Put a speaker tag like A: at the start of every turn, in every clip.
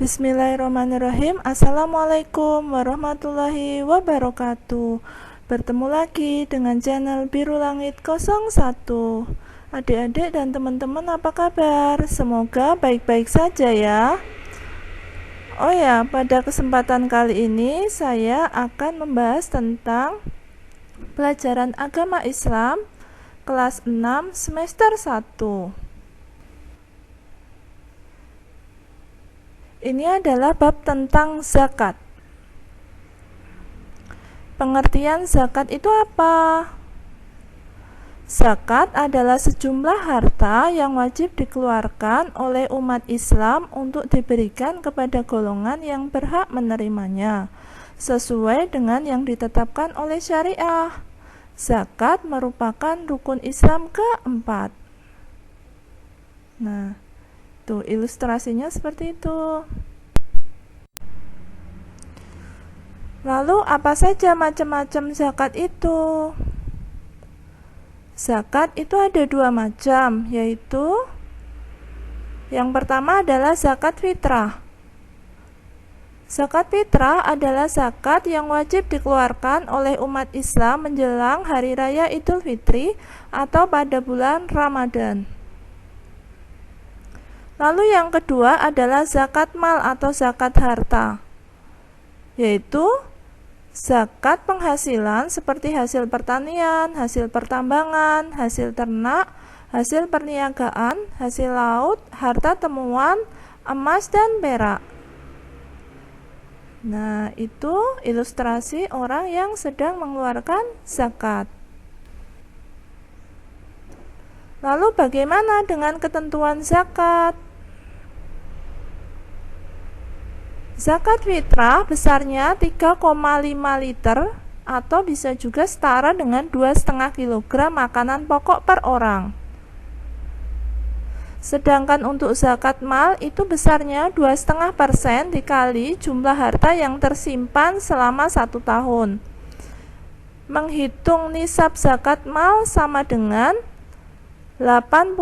A: Bismillahirrahmanirrahim. Assalamualaikum warahmatullahi wabarakatuh. Bertemu lagi dengan channel Biru Langit 01. Adik-adik dan teman-teman, apa kabar? Semoga baik-baik saja ya. Oh ya, pada kesempatan kali ini saya akan membahas tentang pelajaran agama Islam kelas 6 semester 1. Ini adalah bab tentang zakat. Pengertian zakat itu apa? Zakat adalah sejumlah harta yang wajib dikeluarkan oleh umat Islam untuk diberikan kepada golongan yang berhak menerimanya, sesuai dengan yang ditetapkan oleh syariah. Zakat merupakan rukun Islam keempat. Nah, tuh ilustrasinya seperti itu. Lalu apa saja macam-macam zakat itu? Zakat itu ada dua macam, yaitu yang pertama adalah zakat fitrah. Zakat fitrah adalah zakat yang wajib dikeluarkan oleh umat Islam menjelang Hari Raya Idul Fitri atau pada bulan Ramadan. Lalu yang kedua adalah zakat mal atau zakat harta, yaitu zakat penghasilan seperti hasil pertanian, hasil pertambangan, hasil ternak, hasil perniagaan, hasil laut, harta temuan, emas dan perak. Nah, itu ilustrasi orang yang sedang mengeluarkan zakat. Lalu bagaimana dengan ketentuan zakat? Zakat fitrah besarnya 3,5 liter atau bisa juga setara dengan 2,5 kg makanan pokok per orang. Sedangkan untuk zakat mal itu besarnya 2,5% dikali jumlah harta yang tersimpan selama 1 tahun. Menghitung nisab zakat mal sama dengan 85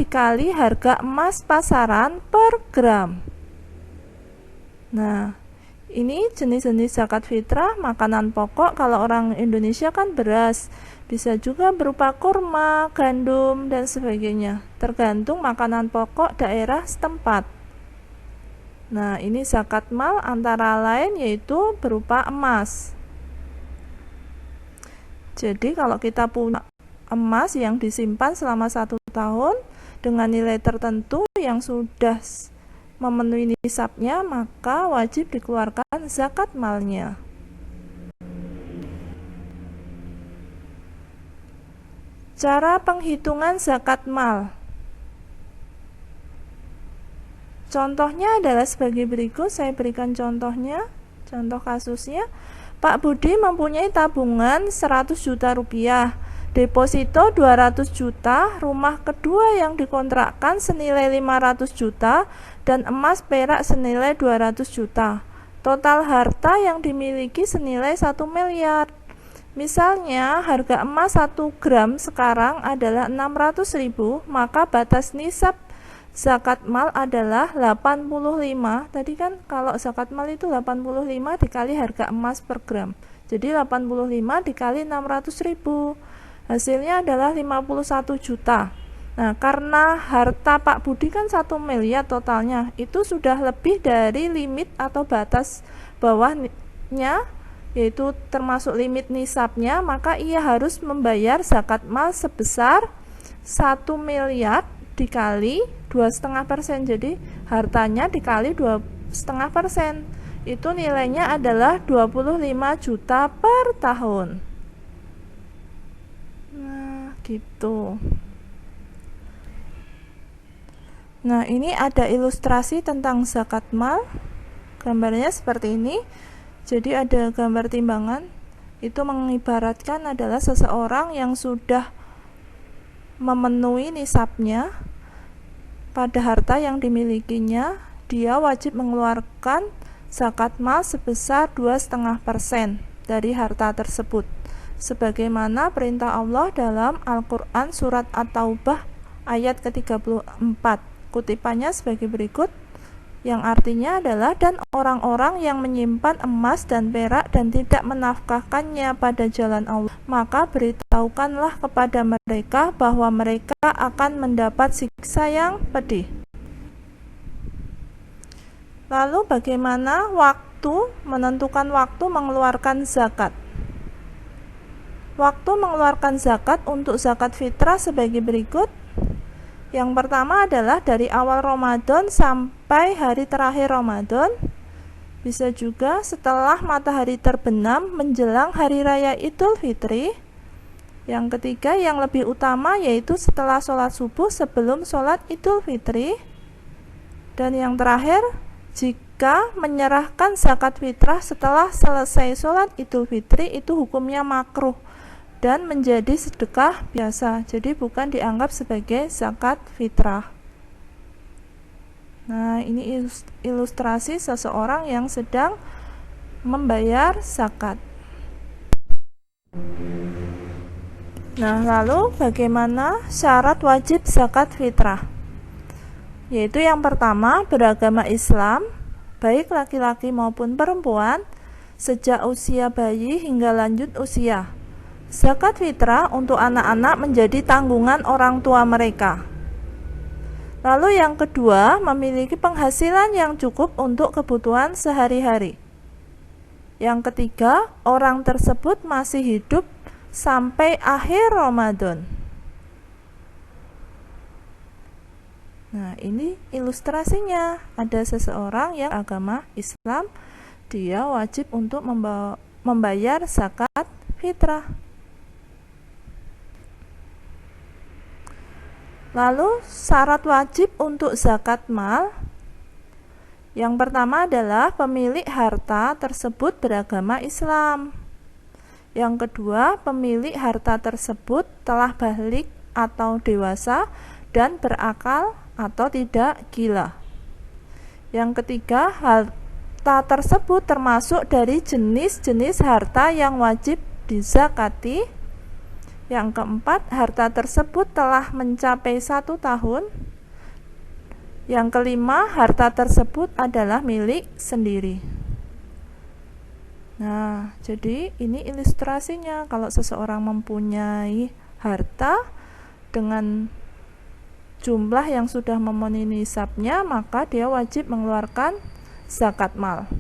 A: dikali harga emas pasaran per gram. Nah, ini jenis-jenis zakat fitrah makanan pokok. Kalau orang Indonesia kan beras, bisa juga berupa kurma, gandum, dan sebagainya, tergantung makanan pokok daerah setempat. Nah, ini zakat mal antara lain yaitu berupa emas. Jadi kalau kita punya emas yang disimpan selama 1 tahun dengan nilai tertentu yang sudah memenuhi nisabnya, maka wajib dikeluarkan zakat malnya. Cara penghitungan zakat mal. Contohnya adalah sebagai berikut, saya berikan contohnya, contoh kasusnya. Pak Budi mempunyai tabungan 100 juta rupiah, deposito 200 juta, rumah kedua yang dikontrakkan senilai 500 juta, dan emas perak senilai 200 juta. Total harta yang dimiliki senilai 1 miliar. Misalnya harga emas 1 gram sekarang adalah 600.000, maka batas nisab zakat mal adalah 85. Tadi kan kalau zakat mal itu 85 dikali harga emas per gram. Jadi 85 dikali 600.000. Hasilnya adalah 51 juta. Nah, karena harta Pak Budi kan 1 miliar totalnya, itu sudah lebih dari limit atau batas bawahnya, yaitu termasuk limit nisabnya, maka ia harus membayar zakat mal sebesar 1 miliar dikali 2,5%. Jadi hartanya dikali 2,5%. Itu nilainya adalah 25 juta per tahun. Nah, gitu. Nah, ini ada ilustrasi tentang zakat mal. Gambarnya seperti ini. Jadi ada gambar timbangan. Itu mengibaratkan adalah seseorang yang sudah memenuhi nisabnya pada harta yang dimilikinya, dia wajib mengeluarkan zakat mal sebesar 2,5% dari harta tersebut, sebagaimana perintah Allah dalam Al-Quran surat At-Taubah ayat ke-34. Kutipannya sebagai berikut, yang artinya adalah dan orang-orang yang menyimpan emas dan perak dan tidak menafkahkannya pada jalan Allah, maka beritahukanlah kepada mereka bahwa mereka akan mendapat siksa yang pedih. Lalu bagaimana menentukan waktu mengeluarkan zakat? Waktu mengeluarkan zakat untuk zakat fitrah sebagai berikut. Yang pertama adalah dari awal Ramadan sampai hari terakhir Ramadan. Bisa juga setelah matahari terbenam menjelang hari raya Idul Fitri. Yang ketiga yang lebih utama yaitu setelah sholat subuh sebelum sholat Idul Fitri. Dan yang terakhir, jika menyerahkan zakat fitrah setelah selesai sholat Idul Fitri itu hukumnya makruh dan menjadi sedekah biasa, jadi bukan dianggap sebagai zakat fitrah. Nah, ini ilustrasi seseorang yang sedang membayar zakat. Nah, lalu bagaimana syarat wajib zakat fitrah? Yaitu yang pertama, beragama Islam, baik laki-laki maupun perempuan, sejak usia bayi hingga lanjut usia. Zakat fitrah untuk anak-anak menjadi tanggungan orang tua mereka. Lalu yang kedua, memiliki penghasilan yang cukup untuk kebutuhan sehari-hari. Yang ketiga, orang tersebut masih hidup sampai akhir Ramadan. Nah, ini ilustrasinya. Ada seseorang yang agama Islam, dia wajib untuk membayar zakat fitrah. Lalu syarat wajib untuk zakat mal. Yang pertama adalah pemilik harta tersebut beragama Islam. Yang kedua, pemilik harta tersebut telah balik atau dewasa dan berakal atau tidak gila. Yang ketiga, harta tersebut termasuk dari jenis-jenis harta yang wajib dizakati. Yang keempat, harta tersebut telah mencapai 1 tahun. Yang kelima, harta tersebut adalah milik sendiri. Nah, jadi ini ilustrasinya. Kalau seseorang mempunyai harta dengan jumlah yang sudah memenuhi nisabnya, maka dia wajib mengeluarkan zakat mal.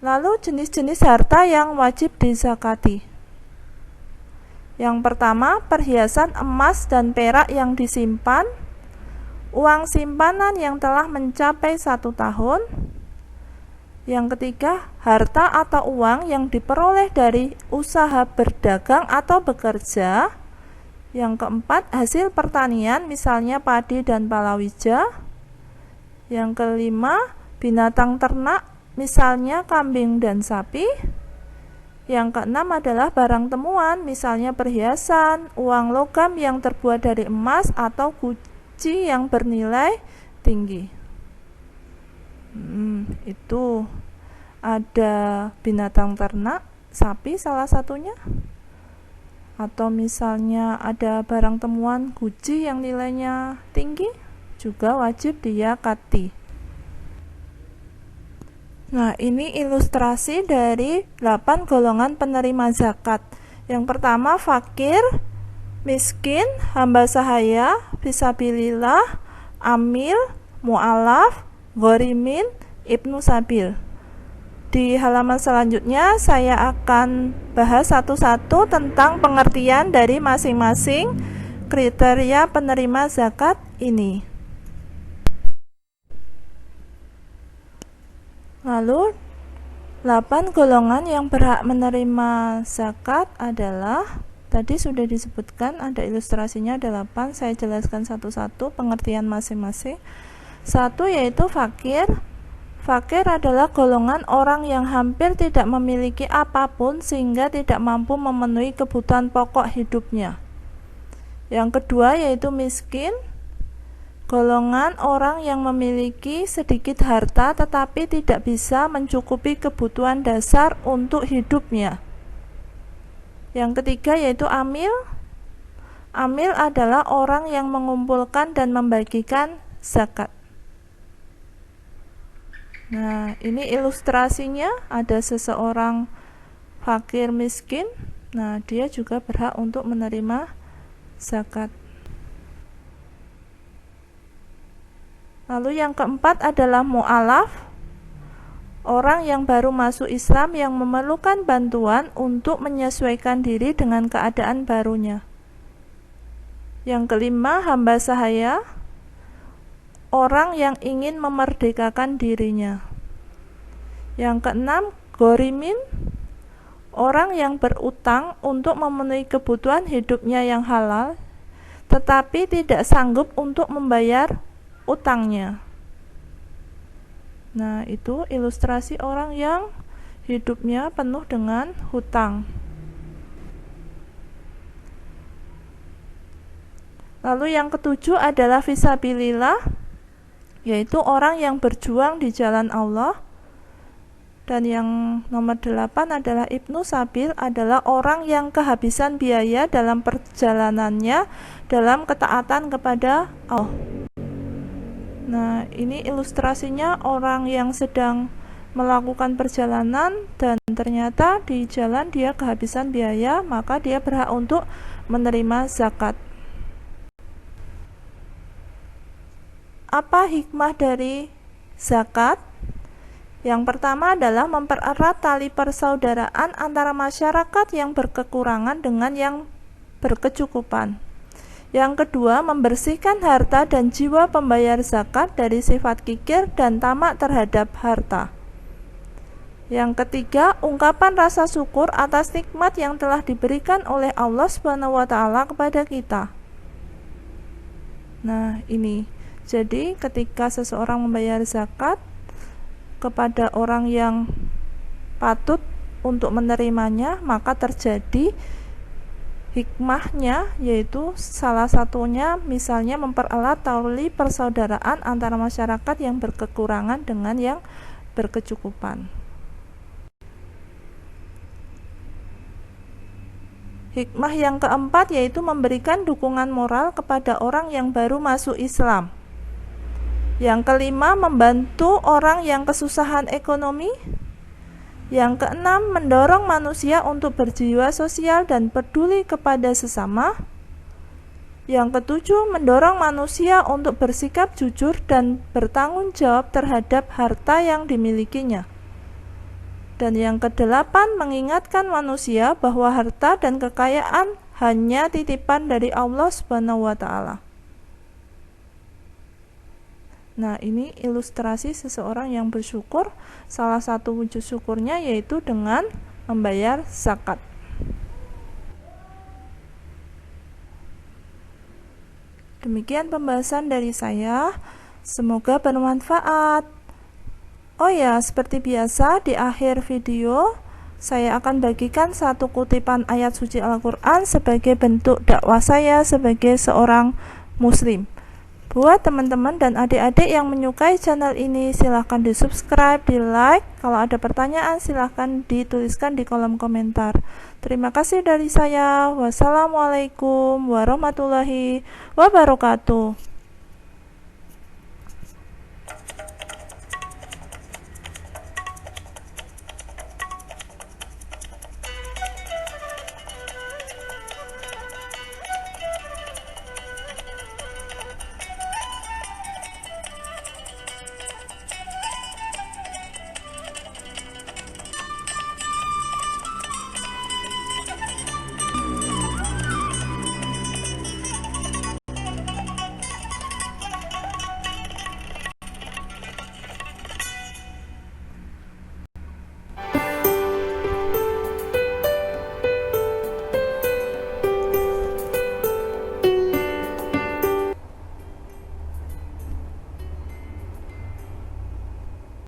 A: Lalu jenis-jenis harta yang wajib dizakati. Yang pertama, perhiasan emas dan perak yang disimpan, uang simpanan yang telah mencapai 1 tahun. Yang ketiga, harta atau uang yang diperoleh dari usaha berdagang atau bekerja. Yang keempat, hasil pertanian, misalnya padi dan palawija. Yang kelima, binatang ternak, misalnya kambing dan sapi. Yang keenam adalah barang temuan, misalnya perhiasan, uang logam yang terbuat dari emas atau guci yang bernilai tinggi. Itu ada binatang ternak, sapi salah satunya. Atau misalnya ada barang temuan guci yang nilainya tinggi, juga wajib dizakati. Nah, ini ilustrasi dari 8 golongan penerima zakat. Yang pertama, fakir, miskin, hamba sahaya, fisabilillah, amil, mu'alaf, ghorimin, ibnu sabil. Di halaman selanjutnya saya akan bahas satu-satu tentang pengertian dari masing-masing kriteria penerima zakat ini. Lalu 8 golongan yang berhak menerima zakat adalah, tadi sudah disebutkan, ada ilustrasinya, ada 8. Saya jelaskan satu-satu pengertian masing-masing. 1 yaitu fakir. Fakir adalah golongan orang yang hampir tidak memiliki apapun sehingga tidak mampu memenuhi kebutuhan pokok hidupnya. Yang kedua yaitu miskin. Golongan orang yang memiliki sedikit harta tetapi tidak bisa mencukupi kebutuhan dasar untuk hidupnya. Yang ketiga yaitu amil. Amil adalah orang yang mengumpulkan dan membagikan zakat. Nah, ini ilustrasinya, ada seseorang fakir miskin. Nah, dia juga berhak untuk menerima zakat. Lalu yang keempat adalah mu'alaf, orang yang baru masuk Islam yang memerlukan bantuan untuk menyesuaikan diri dengan keadaan barunya. Yang kelima, hamba sahaya, orang yang ingin memerdekakan dirinya. Yang keenam, gorimin, orang yang berutang untuk memenuhi kebutuhan hidupnya yang halal, tetapi tidak sanggup untuk membayar utangnya. Nah, itu ilustrasi orang yang hidupnya penuh dengan hutang. Lalu yang ketujuh adalah fisabilillah, yaitu orang yang berjuang di jalan Allah. Dan yang nomor 8 adalah ibnu sabil, adalah orang yang kehabisan biaya dalam perjalanannya dalam ketaatan kepada Allah. Nah, ini ilustrasinya orang yang sedang melakukan perjalanan dan ternyata di jalan dia kehabisan biaya, maka dia berhak untuk menerima zakat. Apa hikmah dari zakat? Yang pertama adalah mempererat tali persaudaraan antara masyarakat yang berkekurangan dengan yang berkecukupan. Yang kedua, membersihkan harta dan jiwa pembayar zakat dari sifat kikir dan tamak terhadap harta. Yang ketiga, ungkapan rasa syukur atas nikmat yang telah diberikan oleh Allah SWT kepada kita. Nah, ini. Jadi, ketika seseorang membayar zakat kepada orang yang patut untuk menerimanya, maka terjadi hikmahnya, yaitu salah satunya misalnya mempererat tali persaudaraan antara masyarakat yang berkekurangan dengan yang berkecukupan. Hikmah yang keempat yaitu memberikan dukungan moral kepada orang yang baru masuk Islam. Yang kelima, membantu orang yang kesusahan ekonomi. Yang keenam, mendorong manusia untuk berjiwa sosial dan peduli kepada sesama. Yang ketujuh, mendorong manusia untuk bersikap jujur dan bertanggung jawab terhadap harta yang dimilikinya. Dan yang kedelapan, mengingatkan manusia bahwa harta dan kekayaan hanya titipan dari Allah SWT. Nah, ini ilustrasi seseorang yang bersyukur. Salah satu wujud syukurnya yaitu dengan membayar zakat. Demikian pembahasan dari saya. Semoga bermanfaat. Oh ya, seperti biasa di akhir video saya akan bagikan satu kutipan ayat suci Al-Quran sebagai bentuk dakwah saya sebagai seorang muslim. Buat teman-teman dan adik-adik yang menyukai channel ini, silahkan di subscribe, di like. Kalau ada pertanyaan silahkan dituliskan di kolom komentar. Terima kasih dari saya. Wassalamualaikum warahmatullahi wabarakatuh.